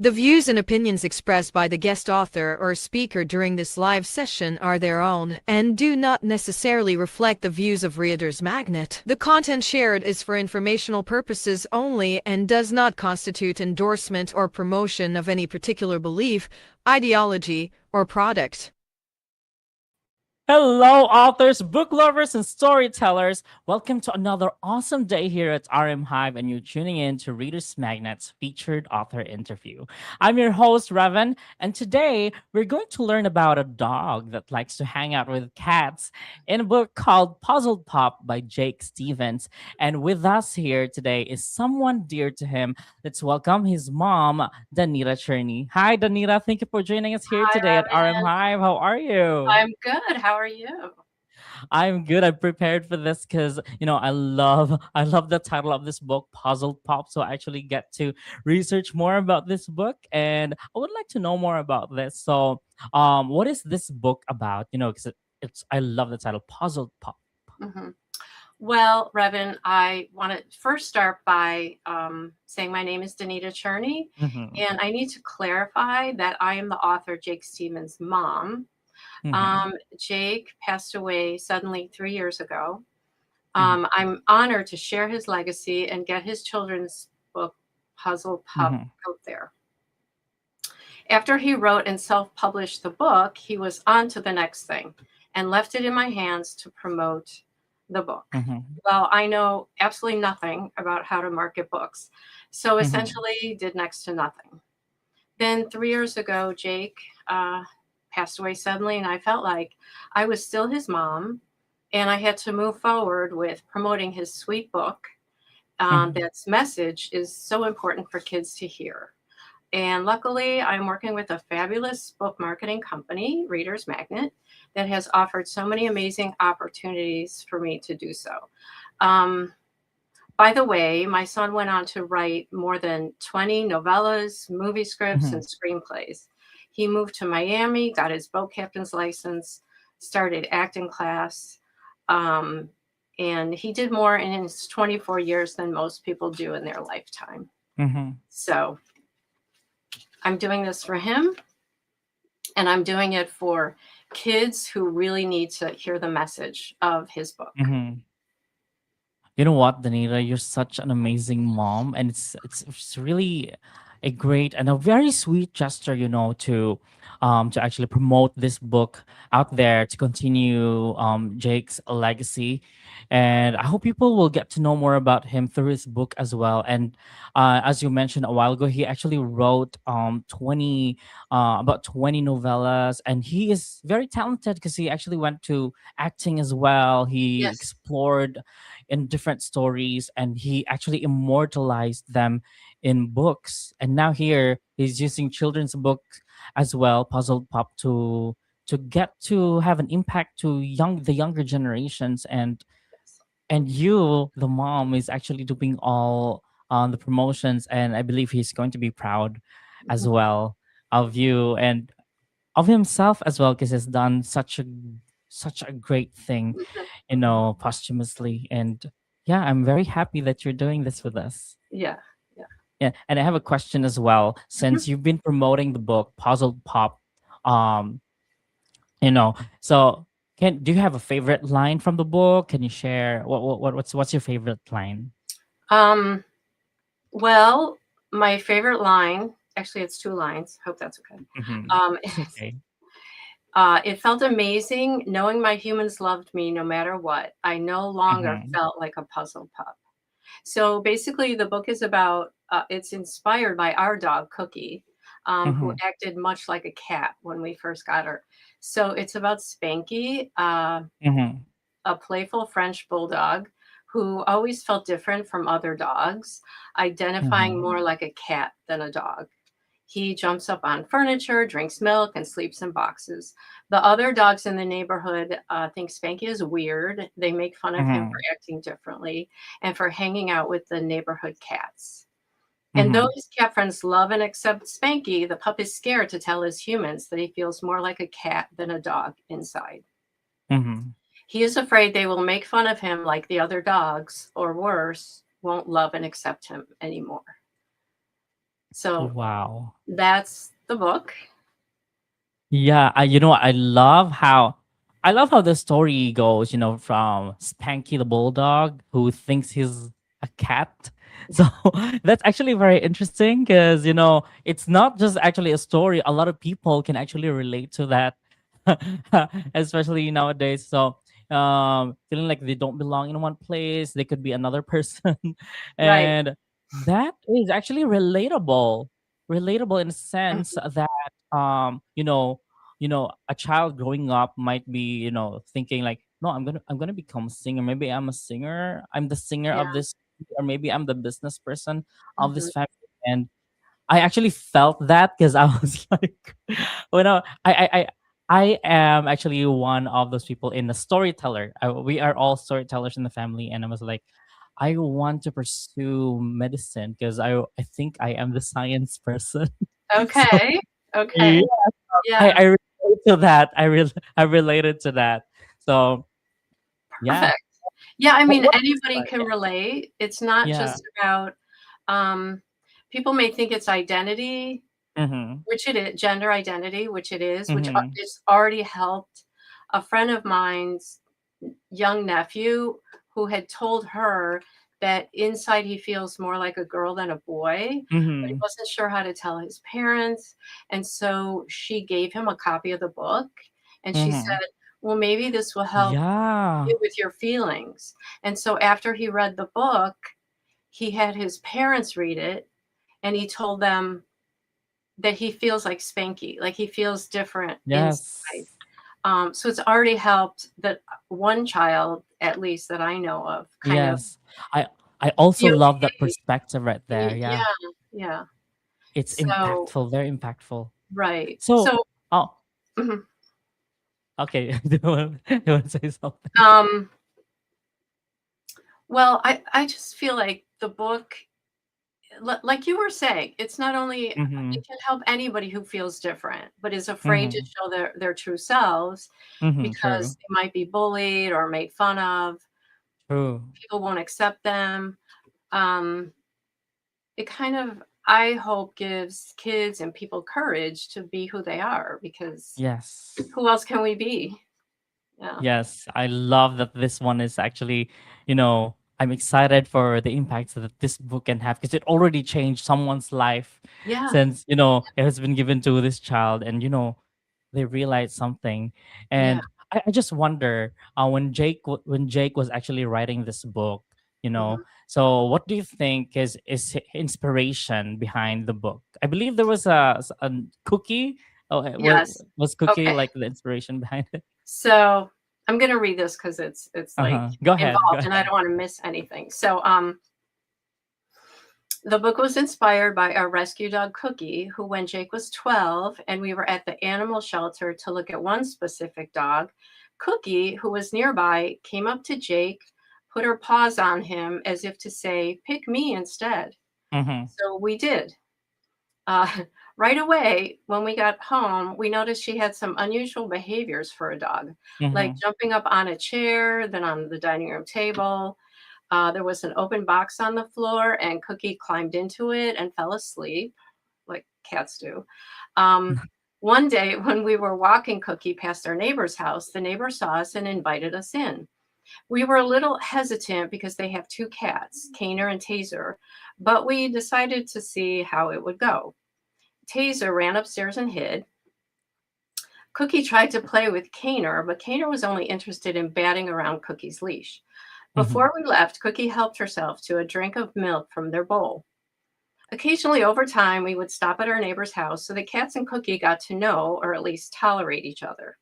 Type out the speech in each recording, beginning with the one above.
The views and opinions expressed by the guest author or speaker during this live session are their own and do not necessarily reflect the views of Reader's Magnet. The content shared is for informational purposes only and does not constitute endorsement or promotion of any particular belief, ideology, or product. Hello, authors, book lovers, and storytellers. Welcome to another awesome day here at RM Hive, and you're tuning in to Reader's Magnet's featured author interview. I'm your host, Revan, and today we're going to learn about a dog that likes to hang out with cats in a book called Puzzle Pop by Jake Stevens. And with us here today is someone dear to him. Let's welcome his mom, Danita Cherney. Hi, Danita. Thank you for joining us here Hi, today at RM Robin. Hive. How are you? I'm good. How are you? I'm good. I prepared for this because I love the title of this book, Puzzle Pop. So I actually get to research more about this book, and I would like to know more about this. So, what is this book about? Because it's I love the title, Puzzle Pop. hmm Well, Revan, I want to first start by saying my name is Danita Cherney, Mm-hmm. and I need to clarify that I am the author Jake Stevens' mom. Mm-hmm. Jake passed away suddenly 3 years ago. Mm-hmm. I'm honored to share his legacy and get his children's book, Puzzle Pup, Mm-hmm. out there. After he wrote and self published the book, he was on to the next thing and left it in my hands to promote the book. Mm-hmm. Well, I know absolutely nothing about how to market books, so Mm-hmm. essentially did next to nothing. Then 3 years ago, Jake passed away suddenly, and I felt like I was still his mom, and I had to move forward with promoting his sweet book. Mm-hmm. That's message is so important for kids to hear. And luckily, I'm working with a fabulous book marketing company, Reader's Magnet, that has offered so many amazing opportunities for me to do so. Um, by the way, my son went on to write more than 20 novellas, movie scripts, Mm-hmm. and screenplays. He moved to Miami, got his boat captain's license, started acting class, um, and he did more in his 24 years than most people do in their lifetime. Mm-hmm. So I'm doing this for him, and I'm doing it for kids who really need to hear the message of his book. Mm-hmm. You know what, Danita? You're such an amazing mom, and it's really a great and a very sweet gesture, to actually promote this book out there to continue Jake's legacy. And I hope people will get to know more about him through his book as well. And as you mentioned a while ago, he actually wrote 20 novellas, and he is very talented because he actually went to acting as well. He Yes. explored in different stories, and he actually immortalized them in books. And now here he's using children's book as well, Puzzle Pop, to get to have an impact to the younger generations. And you, the mom, is actually doing all the promotions, and I believe he's going to be proud as Mhm. well of you and of himself as well, because he's done such a great thing, Mhm. posthumously. And yeah, I'm very happy that you're doing this with us. Yeah. Yeah. Yeah, and I have a question as well. Mhm. Since you've been promoting the book Puzzle Pop, um, you know, so can do you have a favorite line from the book? Can you share what's your favorite line? Um, well, my favorite line, actually, it's two lines. Hope that's okay. Mm-hmm. It's Is, okay. it felt amazing knowing my humans loved me no matter what. I no longer Mm-hmm. felt like a puzzle pup. So basically, the book is about, it's inspired by our dog, Cookie, who Mm-hmm. acted much like a cat when we first got her. So it's about Spanky, Mm-hmm. a playful French bulldog who always felt different from other dogs, identifying Mm-hmm. more like a cat than a dog. He jumps up on furniture, drinks milk, and sleeps in boxes. The other dogs in the neighborhood think Spanky is weird. They make fun of him for Mm-hmm. acting differently and for hanging out with the neighborhood cats. And though Mm-hmm. his cat friends love and accept Spanky, the pup is scared to tell his humans that he feels more like a cat than a dog inside. Mm-hmm. He is afraid they will make fun of him like the other dogs, or worse, won't love and accept him anymore. So Wow. that's the book. Yeah, I love how the story goes, from Spanky the bulldog who thinks he's a cat. So that's actually very interesting because, it's not just actually a story. A lot of people can actually relate to that, especially nowadays. So, feeling like they don't belong in one place, they could be another person. Right. And that is actually relatable in a sense Mhm. that, um, you know, a child growing up might be, thinking like, no, I'm gonna become a singer. Maybe I'm a singer. I'm the singer Yeah. of this, or maybe I'm the business person of Mhm. this family. And I actually felt that because I was like, when I am actually one of those people in the storyteller. We are all storytellers in the family, and I was like, I want to pursue medicine because I think I am the science person. So Okay. yeah, Okay. I Yeah. relate to that. I related to that. So yeah. Perfect. Yeah, I mean, What was anybody can relate. It's not yeah. just about, um, people may think it's identity, Mm-hmm. which it is, gender identity, which it is, which Mm-hmm. is already helped a friend of mine's young nephew who had told her that inside he feels more like a girl than a boy, but he Mm-hmm. wasn't sure how to tell his parents. And so she gave him a copy of the book and she Mm-hmm. said, well, maybe this will help Yeah. you with your feelings. And so after he read the book, he had his parents read it and he told them that he feels like Spanky, like he feels different inside. Yes. So it's already helped that one child, at least that I know of, kind of Yes. I I also be love that okay. perspective right there. Yeah. Yeah, yeah. It's So impactful, very impactful. right. So, So oh, mhm. okay. Do you want to say something? um, well, I just feel like the book, like you were saying, it's not only Mm-hmm. it can help anybody who feels different, but is afraid to Mm-hmm. show their true selves Mm-hmm. True. because they might be bullied or made fun of. True. People won't accept them. Um, it kind of, I hope, gives kids and people courage to be who they are because Yes. who else can we be? Yeah. Yes, I love that this one is actually, I'm excited for the impacts that this book can have because it already changed someone's life Yeah. since, it has been given to this child and, they realized something. Yeah. And I just wonder, when Jake was actually writing this book, Mhm. so what do you think is inspiration behind the book? I believe there was a cookie. Oh, Yes. was cookie Okay. like the inspiration behind it? So I'm gonna read this because it's like Uh-huh. Go ahead. Go involved and I ahead. don't want to miss anything. So the book was inspired by our rescue dog Cookie, who when Jake was 12 and we were at the animal shelter to look at one specific dog, Cookie, who was nearby, came up to Jake, put her paws on him as if to say, pick me instead. Mhm. So we did. Uh, right away, when we got home, we noticed she had some unusual behaviors for a dog, like Mhm. jumping up on a chair, then on the dining room table. There was an open box on the floor, and Cookie climbed into it and fell asleep, like cats do. Um, one day, when we were walking Cookie past our neighbor's house, the neighbor saw us and invited us in. We were a little hesitant because they have two cats, Caner and Taser, but we decided to see how it would go. Taser ran upstairs and hid. Cookie tried to play with Caner, but Caner was only interested in batting around Cookie's leash. Mhm. Before we left, Cookie helped herself to a drink of milk from their bowl. Occasionally, over time, we would stop at our neighbor's house so the cats and Cookie got to know or at least tolerate each other.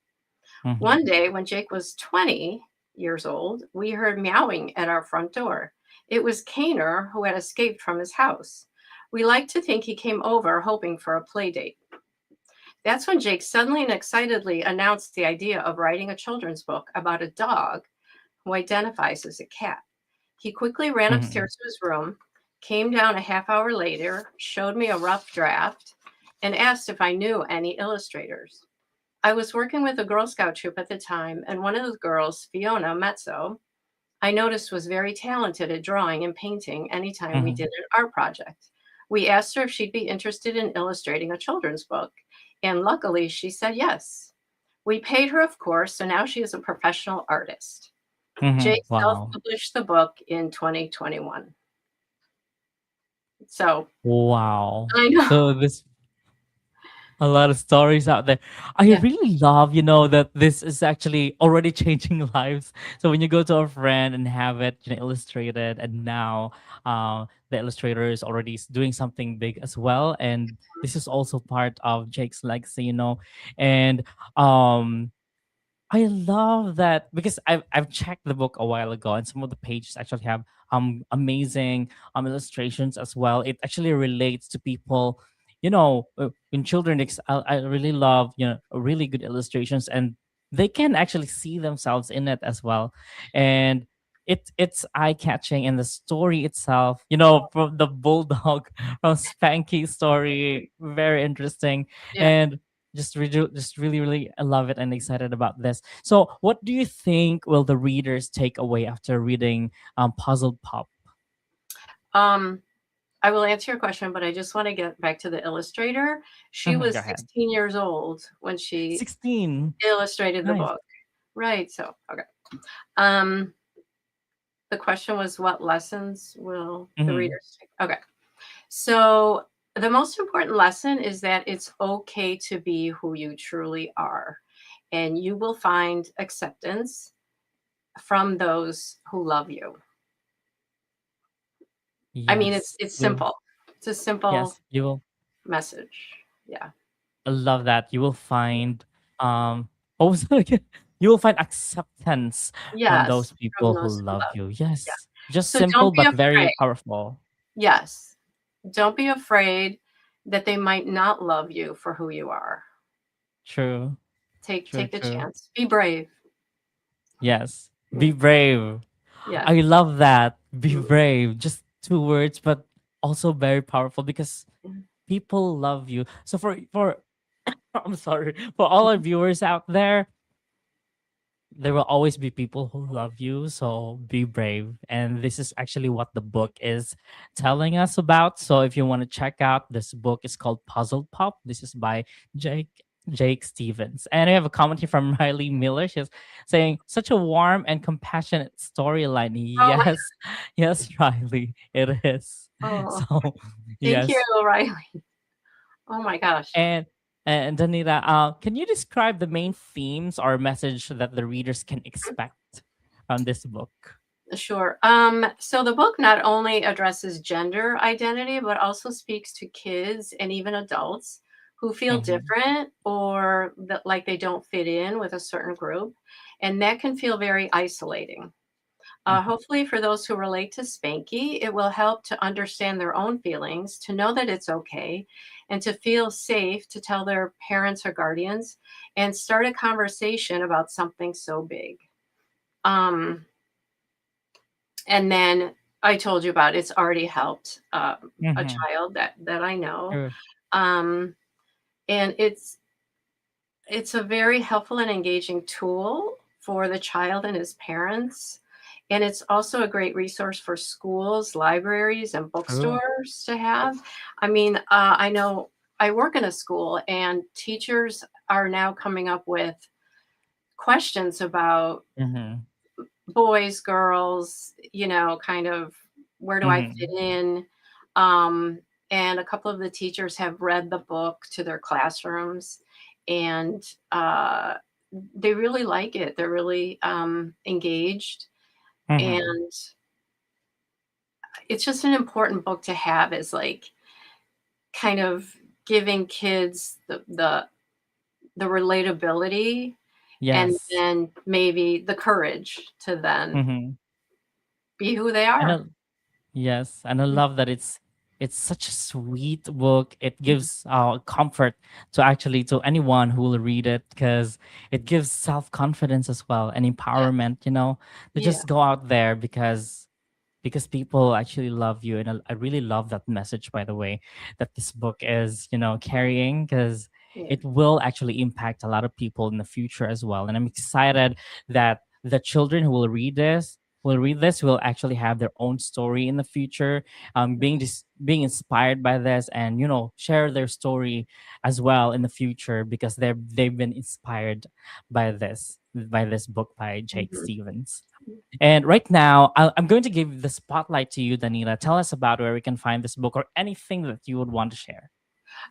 Mhm. One day, when Jake was 20 years old, we heard meowing at our front door. It was Caner who had escaped from his house. We liked to think he came over hoping for a play date. That's when Jake suddenly and excitedly announced the idea of writing a children's book about a dog who identifies as a cat. He quickly ran Mhm. upstairs to his room, came down a half hour later, showed me a rough draft, and asked if I knew any illustrators. I was working with a Girl Scout troop at the time, and one of the girls, Fiona Mezzo, I noticed was very talented at drawing and painting anytime we Mhm. did an art project. We asked her if she'd be interested in illustrating a children's book, and luckily she said yes. We paid her, of course, so now she is a professional artist. Jake Wow. self-published the book in 2021. So Wow. I know. So this a lot of stories out there. I Yeah. really love, that this is actually already changing lives. So when you go to a friend and have it, illustrated, and now the illustrator is already doing something big as well, and this is also part of Jake's legacy, and um I love that because I've checked the book a while ago, and some of the pages actually have amazing illustrations as well. It actually relates to people, in children. I really love really good illustrations, and they can actually see themselves in it as well, and it's eye catching, and the story itself, from the bulldog from Spanky's story, very interesting, Yeah. and just really really I love it and excited about this. So what do you think will the readers take away after reading Puzzle Pop? Um, I will answer your question, but I just want to get back to the illustrator. She Mhm, go was ahead. 16 years old when she 16. illustrated the Nice. book. Right. So, okay. Um, the question was, what lessons will the Hmm. readers take? Okay. So, the most important lesson is that it's okay to be who you truly are, and you will find acceptance from those who love you. I mean, Yes, it's you. simple. It's a simple Yes, you will. message. Yeah. I love that. You will find what was that again? You will find acceptance from those Yes, from people who those who love love you. you. Yeah. Yes, just So simple don't be but very afraid. powerful. Yes. Don't be afraid that they might not love you for who you are. True, true, Take the true. chance. Be brave. Yes, be brave. Yeah. I love that. Be Mm, brave. Just two words, but also very powerful because mm, people love you. So for I'm sorry for all our viewers out there will always be people who love you. So be brave. And this is actually what the book is telling us about. So if you want to check out this book, it's called Puzzle Pop. This is by Jake. Jake Stevens. And I have a comment here from Riley Miller. She's saying, such a warm and compassionate storyline. Oh my Yes, yes, Riley, it is. oh, So, thank you, yes. Riley. Oh my gosh. And Danita, can you describe the main themes or message that the readers can expect from this book? Sure. So the book not only addresses gender identity, but also speaks to kids and even adults who feel Mm-hmm. different or that like they don't fit in with a certain group. And that can feel very isolating. Mm-hmm. Hopefully, for those who relate to Spanky, it will help to understand their own feelings, to know that it's okay, and to feel safe to tell their parents or guardians and start a conversation about something so big. Um, and then I told you about it's already helped a Mm-hmm. child that I know, True. um, and it's a very helpful and engaging tool for the child and his parents. And it's also a great resource for schools, libraries, and True. bookstores to have. I mean, I know I work in a school, and teachers are now coming up with questions about Mm-hmm. boys, girls, kind of where do I fit Mm-hmm. in? Um, and a couple of the teachers have read the book to their classrooms, and they really like it. They're really engaged, Mm-hmm. and it's just an important book to have as like kind of giving kids the relatability and Yes. then maybe the courage to then Mm-hmm. be who they And are. yes, and I love that it's such a sweet book. It gives comfort to actually to anyone who will read it because it gives self confidence as well and Yeah, empowerment. To yeah, just go out there because people actually love you, and I really love that message, by the way, that this book is carrying because yeah. it will actually impact a lot of people in the future as well. And I'm excited that the children who will read this will read this will actually have their own story in the future, being inspired by this, and share their story as well in the future because they've been inspired by this book by Jake Mhm. Stevens. And right now, I'm going to give the spotlight to you, Danita. Tell us about where we can find this book or anything that you would want to share.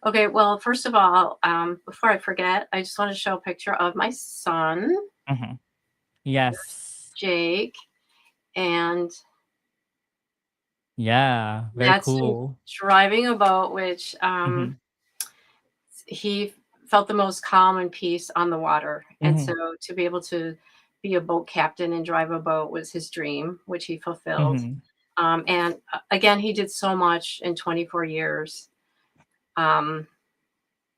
Okay, well, first of all, before I forget, I just want to show a picture of my son, Mhm. Yes. Jake, and Yeah. Very that's him cool. driving a boat, which Hmm. he felt the most calm and peace on the water. And Hmm. so to be able to be a boat captain and drive a boat was his dream, which he fulfilled. Hmm. And again, he did so much in 24 years. Um,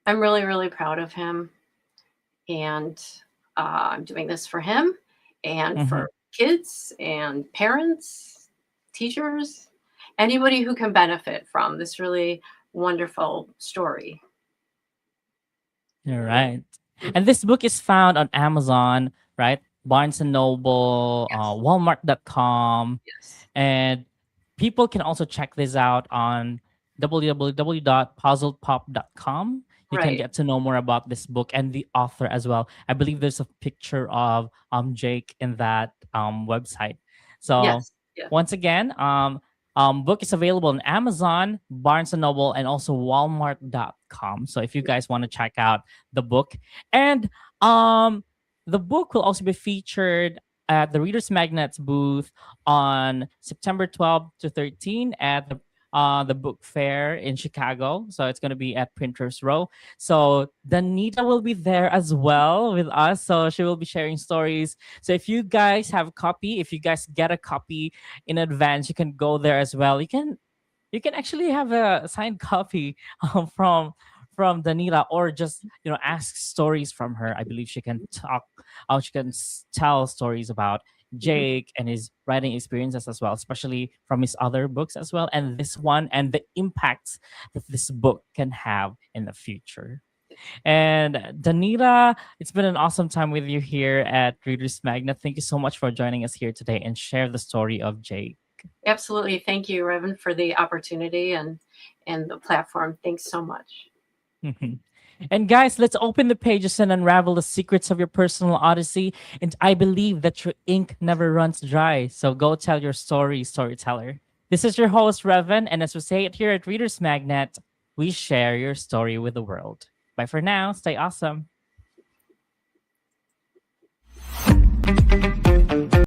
I'm really, really proud of him. And I'm doing this for him and Hmm. for kids and parents, teachers, anybody who can benefit from this really wonderful story. You're right. And this book is found on Amazon, right? Barnes and Noble, Yes. Walmart.com, Yes. and people can also check this out on www.puzzledpop.com. You can Right. get to know more about this book and the author as well. I believe there's a picture of Jake in that website. So Yes. Yeah. once again, book is available on Amazon, Barnes and Noble, and also Walmart.com. So if you guys want to check out the book, and um, the book will also be featured at the Readers Magnets booth on September 12 to 13 at the book fair in Chicago. So it's going to be at Printers Row. So Danita will be there as well with us. So she will be sharing stories. So if you guys have a copy, if you guys get a copy in advance, you can go there as well. You can actually have a signed copy from Danila, or just ask stories from her. I believe she can talk. She can tell stories about Mhm. Jake and his writing experiences as well, especially from his other books as well, and this one, and the impacts that this book can have in the future. And Danita, it's been an awesome time with you here at Readers Magnet. Thank you so much for joining us here today and share the story of Jake. Absolutely. Thank you, Revan, for the opportunity and the platform. Thanks so much. Mhm. And guys, let's open the pages and unravel the secrets of your personal odyssey. And I believe that your ink never runs dry. So go tell your story, storyteller. This is your host, Revan. And as we say it here at Readers Magnet, we share your story with the world. Bye for now. Stay awesome.